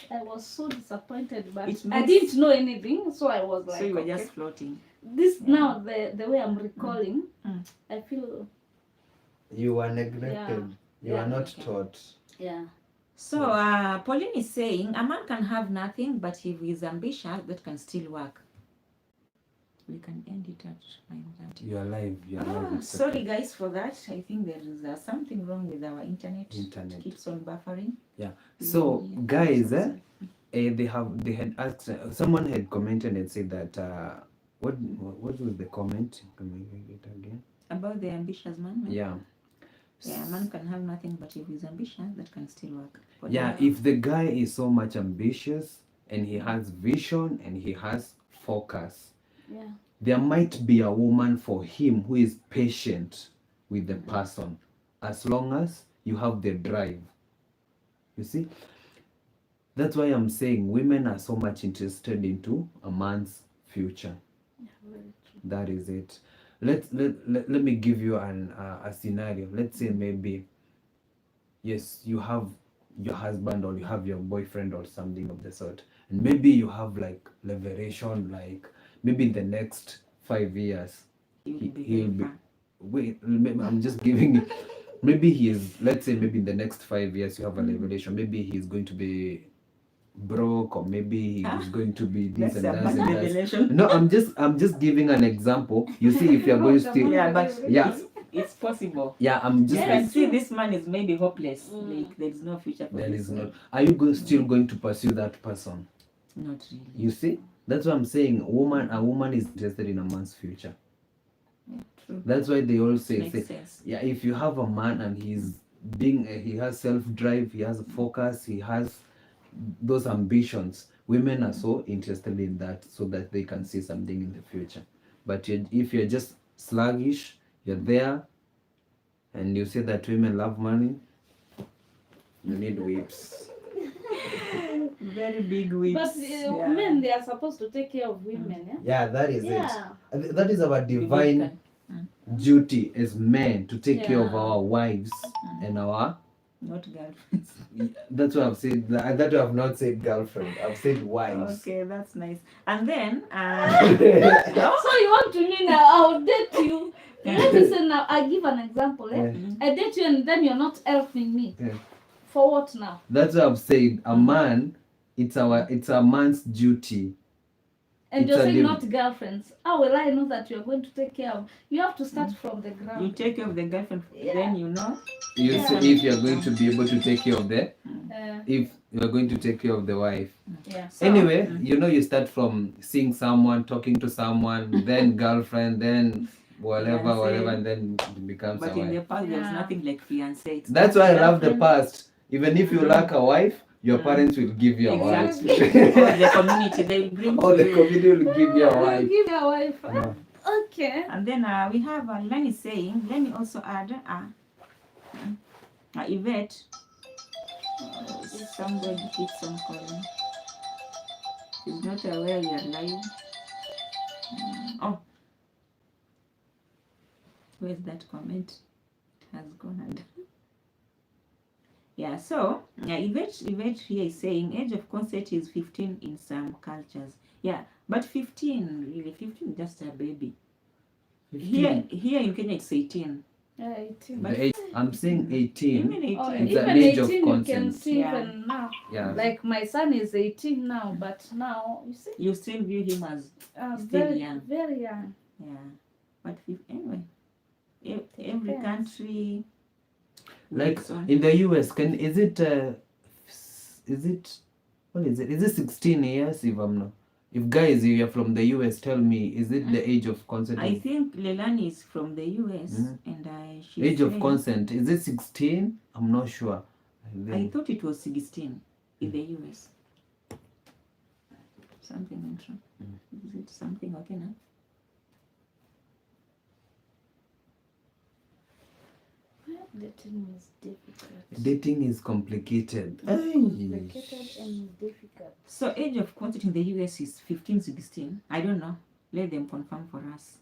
I was so disappointed, but It I makes- didn't know anything, so I was like, so you were okay. just floating. This now the way I'm recalling, I feel You were neglected. Yeah. You Yeah. are not taught. yeah. So Pauline is saying a man can have nothing, but if he is ambitious, that can still work. We can end it at 9:30. You are live. You are live. It's Sorry okay. guys for that. I think there is something wrong with our internet. Internet. It keeps on buffering. Yeah. So Yeah. guys, they had asked. Someone had commented and said that. What was the comment? Can we read it again? About the ambitious man. no? Yeah. Yeah, a man can have nothing, but if he's ambitious, that can still work. But Yeah, if the guy is so much ambitious and he has vision and he has focus, Yeah. there might be a woman for him who is patient with the person as long as you have the drive. You see? That's why I'm saying women are so much interested into a man's future. Yeah, very true. That is it. Let me give you a scenario. Let's say maybe, yes, you have your husband or you have your boyfriend or something of the sort, and maybe you have like liberation, like maybe in the next 5 years he'll be wait, maybe I'm just giving you, maybe he is, let's say maybe in the next 5 years you have a revelation, maybe he's going to be broke, or maybe he's going to be this and that and that. revelation. No, I'm just giving an example. You see, if you're going to Yeah, but Yeah. it's possible. yeah, I'm just You like, can see this man is maybe hopeless. Like there is no future for there this is guy. not. Are you still going to pursue that person? Not really. You see, that's what I'm saying. A woman is interested in a man's future. True. That's why they all say, Makes sense. yeah, if you have a man and he has self-drive, he has a focus, he has those ambitions, women are so interested in that so that they can see something in the future. But if you're just sluggish, you're there and you say that women love money, you need whips. Very big whips. But men, they are supposed to take care of women. Yeah. Yeah, that is Yeah. it. That is our You divine can- duty as men, to take care of Yeah. our wives and our. Not girlfriends. That's what I've said. That I've not said girlfriend. I've said wives. Okay, that's nice. And then So you want to mean I'll date you? Let me say now. I give an example. Yeah. I date you and then you're not helping me. Yeah. For what now? That's what I've said. A man, it's a man's duty. And It's you're a saying lim- not girlfriends. How will I know that you're going to take care of? You have to start from the you ground. take care of the girlfriend, Yeah. then you know. You Yeah. see, if you're going to be able to take care of Uh, if you're going to take care of the wife. yeah. So, Anyway, you start from seeing someone, talking to someone, then girlfriend, then whatever, Fiancé. and then it becomes but a in the wife. past there was Yeah. nothing like fiancé. It's That's just why I love the girlfriend. past. Even if you lack a wife, your parents will give you a wife. Exactly. Or the community, they will bring Or to the you. community will give you a I'll wife. give you a wife. Yeah. Okay. And then we have Lani saying, let me also add Yvette. Somebody keeps on calling. She's not aware we are live. Oh, where's that comment? It has gone under. Yeah, so Yvette here is saying age of consent is 15 in some cultures. Yeah, but 15, really, 15 is just a baby. 15. Here in Kenya it's 18. Yeah, 18. The age, I'm saying 18. Even 18. Oh, It's even an age 18 of you can consent. see Yeah. even now. Yeah. Like my son is 18 now, but now you see, You still view him as still very young. very young. Yeah, but anyway, every Depends. country. Like its own- in the US, is it what is it? Is it 16 years if guys, if you're from the US, tell me, is it the age of consent? I think Lelani is from the US, and she's Age of saying- consent, is it 16? I'm not sure. I thought it was 16 in the US. Something went wrong. Is it something okay now? Dating is difficult. Dating is complicated. Complicated and difficult. So age of consent in the US is 15, 16. I don't know. Let them confirm for us.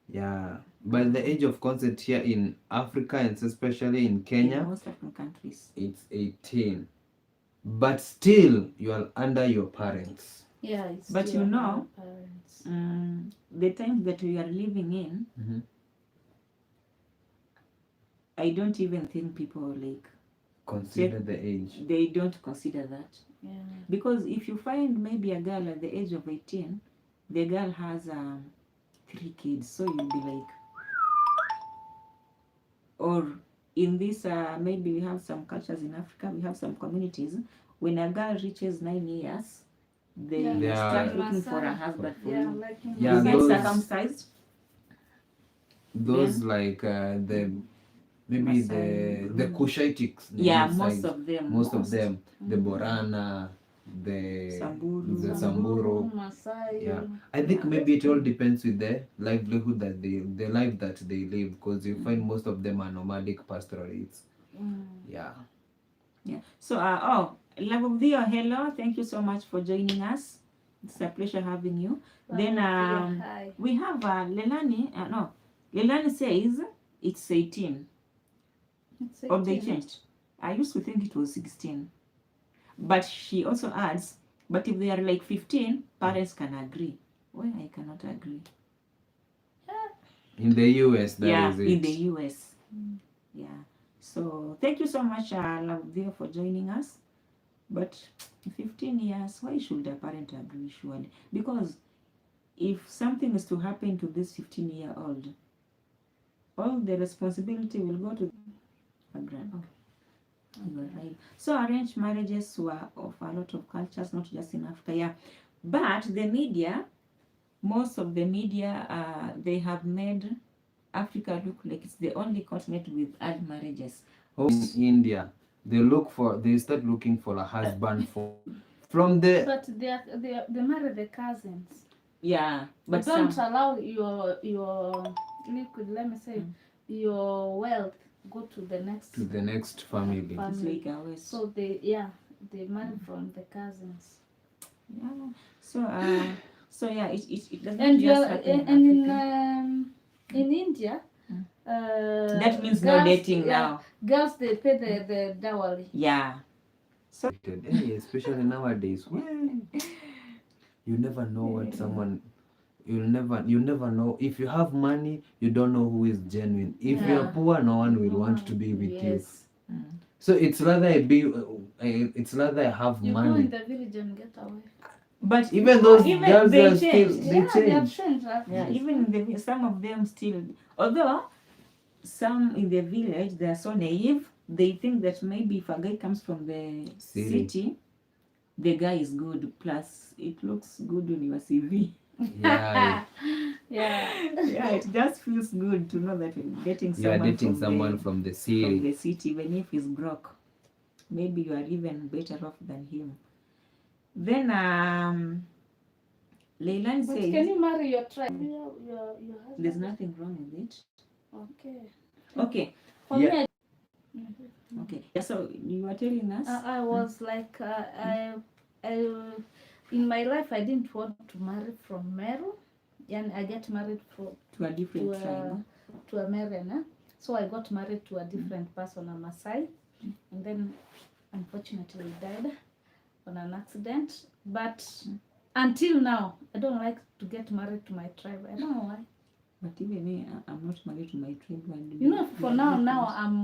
Yeah, but the age of consent here in Africa and especially in In Kenya, most African countries. it's 18. But still, you are under your parents. Yeah, it's But still you know, our parents. The times that we are living in, Mhm. I don't even think people like Consider the age. they don't consider that. Yeah. Because if you find maybe a girl at the age of 18, the girl has 3 kids, so you'll be like, or in this maybe we have some cultures in Africa, we have some communities, when a girl reaches 9 years, they Yeah. start Yeah. looking for a husband for Yeah, you. like in Yeah, You get those- circumcised. Those like the maybe the Kushitics. Yeah, inside. most of them. The Borana, the Samburu. the Samburu. Masai. Yeah, I think maybe it all depends with the livelihood that the life that they live, because you find most of them are nomadic pastoralists. Yeah. Yeah. So, Love of Thee, hello. Thank you so much for joining us. It's a pleasure having you. Then Hi. we have Lelani. Lelani says it's 18. It's Or they 18. changed. I used to think it was 16. But she also adds, but if they are like 15, parents can agree. Well, I cannot agree. In the US, that is it. In the US. Yeah. So thank you so much, Lavdio, for joining us. But 15 years, why should a parent agree, surely? Because if something is to happen to this 15-year-old, all the responsibility will go to a grandma. Right. So arranged marriages were of a lot of cultures, not just in Africa. Yeah. But the media, most of the media, they have made Africa look like it's the only continent with arranged marriages. In India, they start looking for a husband from the. But they marry the cousins. Yeah, but But don't allow your liquid. Let me say, your wealth go to the next family. it's like ours. So they marry from the cousins. Yeah. So yeah, it doesn't And just happen in Africa. In India, That means no girls- dating yeah, now. Girls they pay the dowry. Yeah. Hey, especially nowadays, well, you never know what someone. You never know. If you have money, you don't know who is genuine. If you're Yeah. poor, no one will want to be with you. Yes. So it's rather I have You go money. in the village and get away. But Even those even girls they are still change. they Yeah, they have change. changed. Yeah, even in some of them still, although some in the village they are so naive, they think that maybe if a guy comes from the city, the guy is good. Plus, it looks good on your CV. Yeah, Yeah. Yeah, it just feels good to know that you're getting you are someone dating from someone the, from the from city. the city, even if he's broke. maybe you are even better off than him. Then Leilan But says, can you marry your tribe? Your husband? there's nothing wrong with it. Okay. Okay. For Yeah. me, Okay. Yeah, so you were telling us? I was like, I in my life, I didn't want to marry from Meru. And I get married To a different tribe. to a Meren. So I got married to a different person, a Maasai. And then, unfortunately, he died on an accident. But until now, I don't like to get married to my tribe. I don't know why. But even me, I'm not married to my tribe. You know, for now,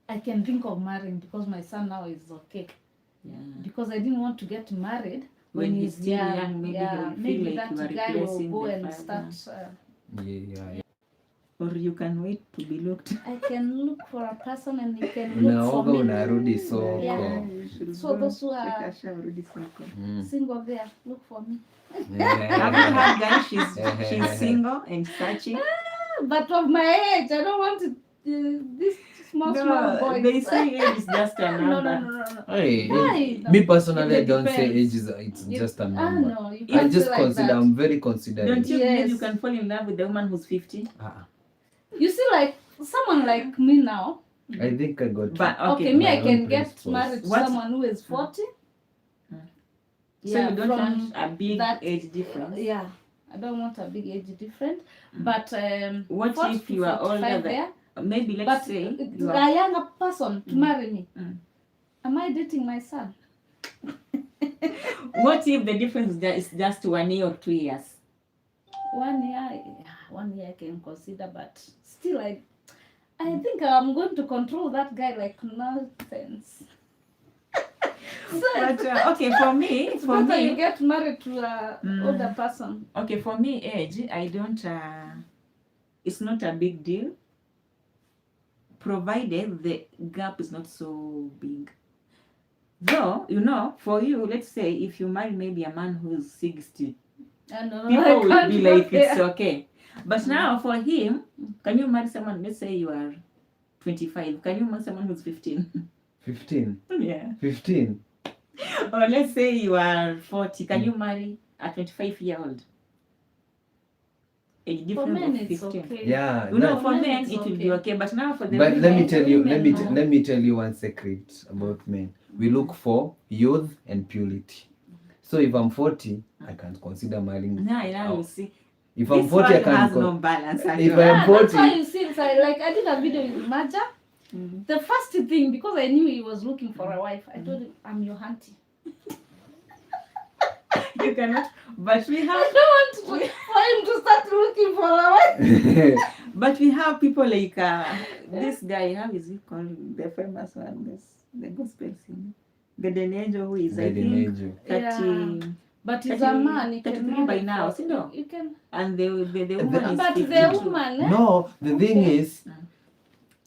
I can think of marrying because my son now is okay. Yeah. Because I didn't want to get married When he's still young, maybe he will feel maybe like that you are guy will replacing go the and father. start. Yeah. Or you can wait to be looked. I can look for a person and he can look for Unaoga me. unarudi soko. Yeah. You should So go those who take are a shower, already soko. single there, look for me. Have you heard, guys? She's single and searching. But of my age, I don't want to, this small boys. They say age is just a no, number. no. Hey, Why? me personally, I It don't say depends. age is it's just a number. No, you I can't just say like consider that. I'm very considerate. Don't you believe Yes. you can fall in love with a woman who's 50? You see, like someone like me now. I think I got. But Okay, me, my I own can get principles. married to What? someone who is 40. So you don't from want a big that age difference? Yeah, I don't want a big age difference. But What 40 if to you are 45 older than, there, maybe let's but say you are, a younger person to marry me? Mm. Am I dating my son? what if the difference is just 1 year or 2 years? 1 year, 1 year I can consider, but still, I think I'm going to control that guy like nonsense. But okay, for me, It's better you get married to a older Mm. person. okay, for me, age, I don't, it's not a big deal, provided the gap is not so big. Though, you know, for you, let's say if you marry maybe a man who's 60, No, people I will can't be go like, it's there. okay. But now for him, can you marry someone, let's say you are 25, can you marry someone who's 15? 15. Yeah. 15. Or let's say you are 40, can you marry a 25-year-old? Age For difference men, of it's 15. okay. Yeah. You know, that- for men, men it's it will be okay, but now for the But let me women, tell you, women, let me tell you one secret about men. We look for youth and purity. So if I'm 40, I can't consider marrying. now you see, If I'm this 40, I world has can't. no balance at If all. I am Yeah, that's why 40, you see, it's like I did a video with Maja. The first thing, because I knew he was looking for a wife, I told him, I'm your auntie. You cannot, but we I have, don't want for him to start looking for a wife. but we have people like this guy. How is he called? The famous one, the gospel singer, Garden Angel, who is I Garden think Angel. 30, But he's a man, he 33 can by marry now, for- you know. You can. and the woman is But 52. the woman, No, the thing is,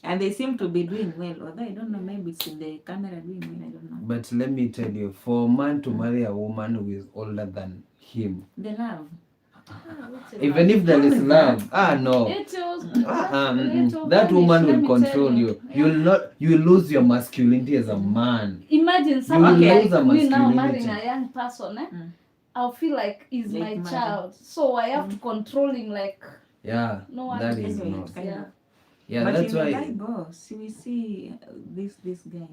And they seem to be doing well, although I don't know, maybe it's in the camera doing well, I don't know. but let me tell you, for a man to marry a woman who is older than him, The love. even if there is love, no. It was, That woman let will me control tell you. You will lose your masculinity as a man. Imagine someone will like lose a me now masculinity. marrying a young person, I'll feel like he's Like my mother. child. So I have to control him like Yeah, no one that can is do not. it. Kind Yeah. of. Yeah, But that's in the why. Bible, see, we see this guy.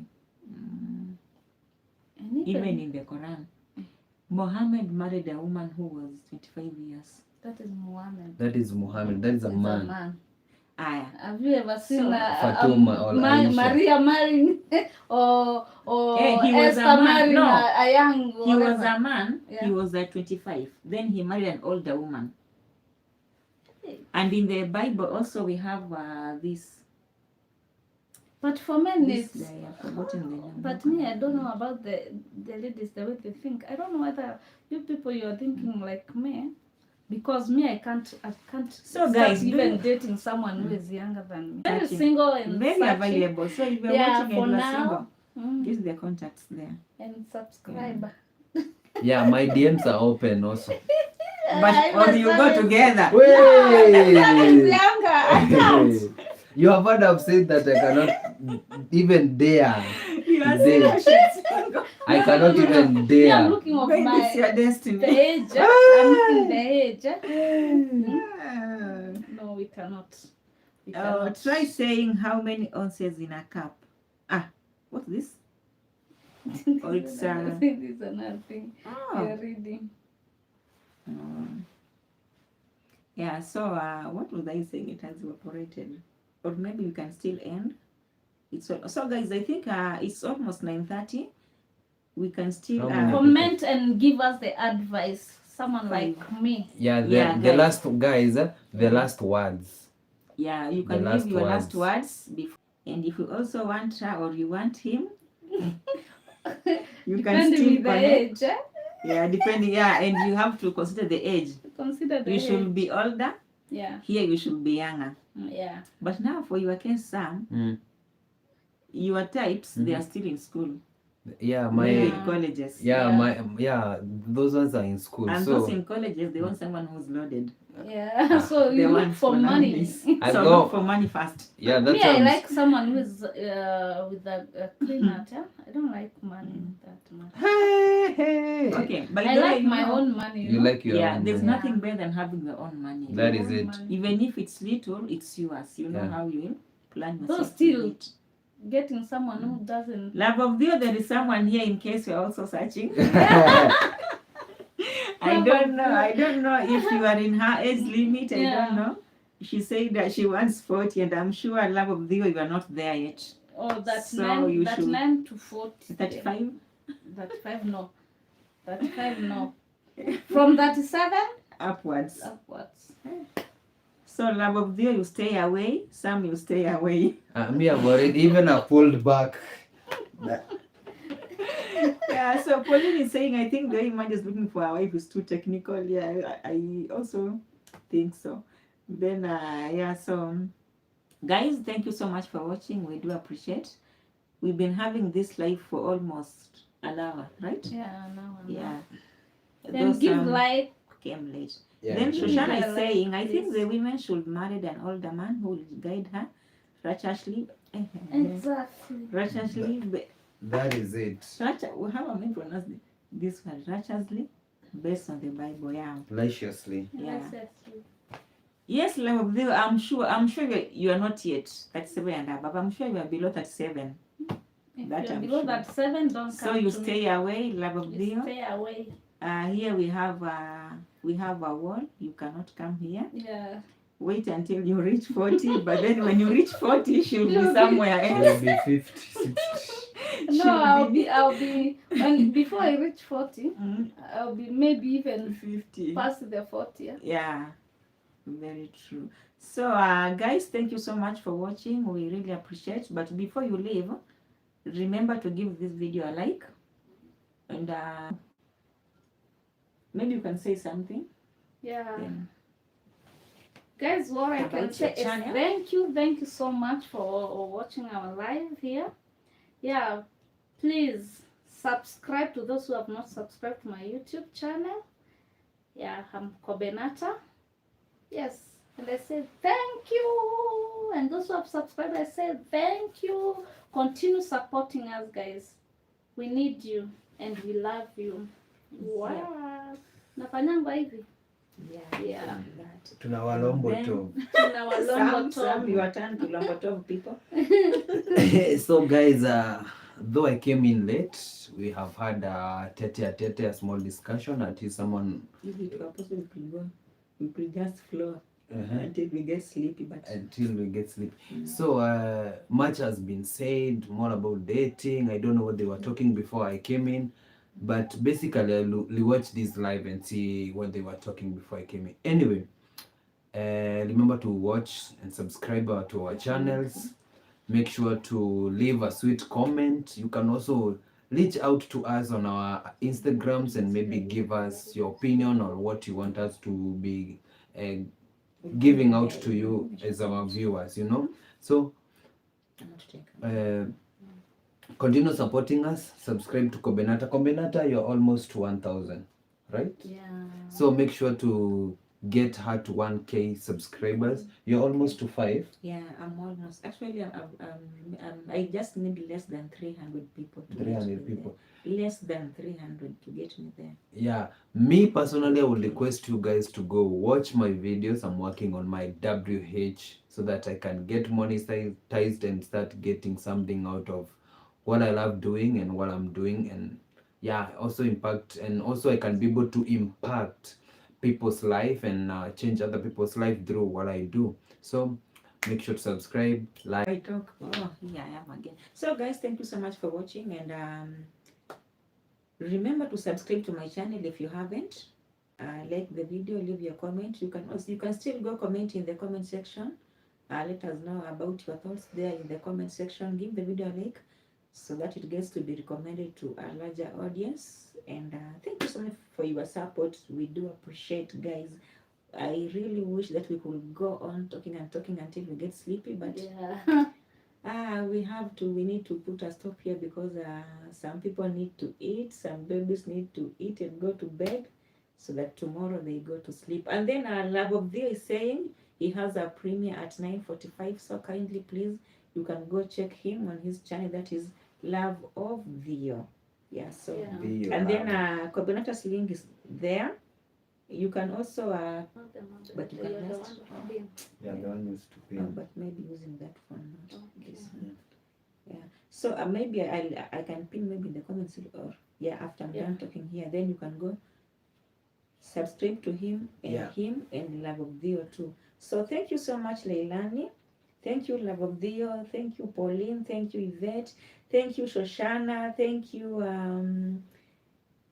And Even in the Quran, Muhammad married a woman who was 25 years. that is Muhammad. That is Muhammad. That is a He's man. Aya. Have you ever seen So, Fatuma or Aisha. Maria marrying or he was a Esther man. marrying No. a young He was whatever? a man, Yeah. he was at 25. Then he married an older woman. And in the Bible also we have this But for men, this it's. guy, I've forgotten the name. But me, I don't know about the ladies, the way they think. I don't know whether you people you're thinking like me, because me, I can't So start guys, do even you- dating someone who is younger than me. Very Searching. single and Very searching. available. So if you're Yeah, watching for and you're now. single, Mm. use the contacts there. And subscribe. Yeah, my DMs are open also. But or you go together. That is Wait! younger. I can't. You have heard I've said that I cannot even dare. You are Today. serious. Single. I cannot even Me, dare. I'm looking of Maybe it's your the destiny. age. I'm looking the age. Ah. No, we cannot. We Oh, cannot. try saying how many ounces in a cup. Ah, what's this? Or it's This is another thing oh. you're reading. Oh. Yeah, so what was I saying? It has evaporated. Or maybe we can still end. So guys, I think it's almost 9:30. We can still How many? Comment and give us the advice. Someone like me. Yeah, Yeah, the guys. last guys, the last words. yeah, you The can last give your last words. words before. And if you also want her or you want him, you can Depending still with the connect. age. Yeah, depending. Yeah, and you have to consider the age. Consider the You age. should be older. Yeah. Here you should be younger. Yeah. But now for your case, Sam, Mm. your types they are still in school. Yeah, Maybe my in colleges. Yeah. those ones are in school. And so those in colleges, they want someone who's loaded. Yeah. So They you look want for money. nowadays. I So go- look for money first. yeah, that's Me, I what like someone who is with a clean heart. Yeah? I don't like money that much. Hey. Okay, by I the way, like you my know, own money. You know? like your yeah, own there's money. nothing better than having your own money. That Your is own it. money. Even if it's little, it's yours. You know Yeah. how you will plan Though yourself. still- to it. Getting someone who doesn't. Love of Dio, there is someone here in case you're also searching. I don't know. I don't know if you are in her age limit. I Yeah. don't know. She said that she wants 40, and I'm sure, Love of Dio, you are not there yet. Oh, that So 9, you that should- 9 to 40. 35? 35, no. 35, no. From 37 Upwards. upwards. So, Love of Dio, you stay away. Sam, you stay away. Me, I've already even pulled back. Yeah, so Pauline is saying, I think the way man is looking for a wife is too technical. Yeah, I also think so. Then, yeah, so guys, thank you so much for watching. We do appreciate. We've been having this live for almost an hour, right? Yeah, now. Yeah. Then Those, give like. came late. Yeah. Then Shoshana Yeah, is saying, I think please. the women should marry an older man who will guide her righteously. Exactly. Righteously. That is it. How am I pronouncing this word? Righteously, based on the Bible. Yeah. Righteously. Yeah. Exactly. Yes, Love of Dio, I'm sure you are not yet 37 and above. I'm sure you are below 37. If That you're I'm below sure. that 7, don't come So you to stay away, Love of me. Dio. You stay away. Here we have a wall. You cannot come here. Yeah. Wait until you reach 40. But then when you reach 40, she'll be You'll be- somewhere Will else. be 50, 60. No, I'll be when before I reach 40, Mm, I'll be maybe even 50. past the 40. Yeah. Yeah, very true. So, guys, thank you so much for watching. We really appreciate. But before you leave, remember to give this video a like. And maybe you can say something. Yeah. Then. Guys, what I About can your say is channel? thank you so much for watching our live here. Yeah, please subscribe to those who have not subscribed to my YouTube channel. Yeah, I'm Kobenata. Yes, and I say thank you. And those who have subscribed, I say thank you. Continue supporting us, guys. We need you and we love you. Wow. Nafanyangwa hivi. Yeah. That. Tunawalombo Then- tu. Sam, you are turned to Lombotov people. So guys, though I came in late, we have had a a small discussion until someone We could just flow until we get sleepy. But until we get sleep. So much has been said more about dating. I don't know what they were talking before I came in, but basically I watched this live and see what they were talking before I came in. Anyway, remember to watch and subscribe to our channels. Make sure to leave a sweet comment. You can also reach out to us on our Instagrams and maybe give us your opinion or what you want us to be giving out to you as our viewers, you know. So continue supporting us. Subscribe to Kobenata. Kobenata, you're almost to 1,000, right? Yeah. So make sure to get her to 1K subscribers. You're almost to 5. Yeah, I'm almost. Actually, I just need less than 300 people. 300 people. Less than 300 to get me there. Yeah, me personally, I would request you guys to go watch my videos. I'm working on my WH so that I can get monetized and start getting something out of what I love doing and what I'm doing, and yeah, also impact, and also I can be able to impact people's life and change other people's life through what I do. So make sure to subscribe, like. I talk. Oh, yeah, I am again. So, guys, thank you so much for watching, and remember to subscribe to my channel if you haven't. Like the video, leave your comment. You can still go comment in the comment section. Let us know about your thoughts there in the comment section. Give the video a like so that it gets to be recommended to a larger audience. And thank you so much for your support. We do appreciate, guys. I really wish that we could go on talking and talking until we get sleepy, but yeah. We need to put a stop here because some people need to eat, some babies need to eat and go to bed so that tomorrow they go to sleep. And then Love of Dio is saying he has a premiere at 9:45, so kindly please, you can go check him on his channel, that is Love of Dio. Yeah, so Dio, and then Cobenata's link is there. You can also but you can just Yeah, the one used to pay. but maybe using that phone, not this one. Yeah. So maybe I can pin maybe in the comments, or yeah, after I'm done talking here, then you can go subscribe to him and Love of Dio too. So thank you so much, Leilani. Thank you, Love of Dio. Thank you, Pauline. Thank you, Yvette. Thank you, Shoshana. Thank you.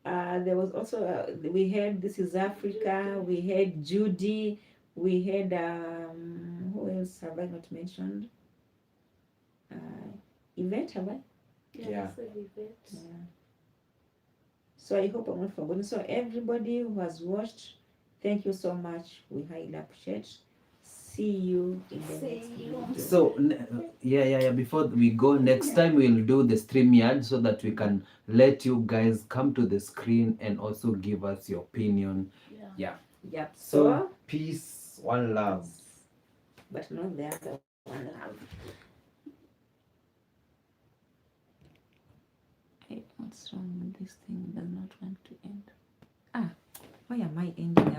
There was also we had This Is Africa. We had Judy. We had who else have I not mentioned? Yvette, have I? Yeah. So I hope I'm not forgotten. So everybody who has watched, thank you so much. We highly appreciate. See you in the next video. So before we go, next time we'll do the StreamYard so that we can let you guys come to the screen and also give us your opinion. Yep. So peace, one love. But not the other one love. What's wrong with this thing? It does not want to end. Why am I ending?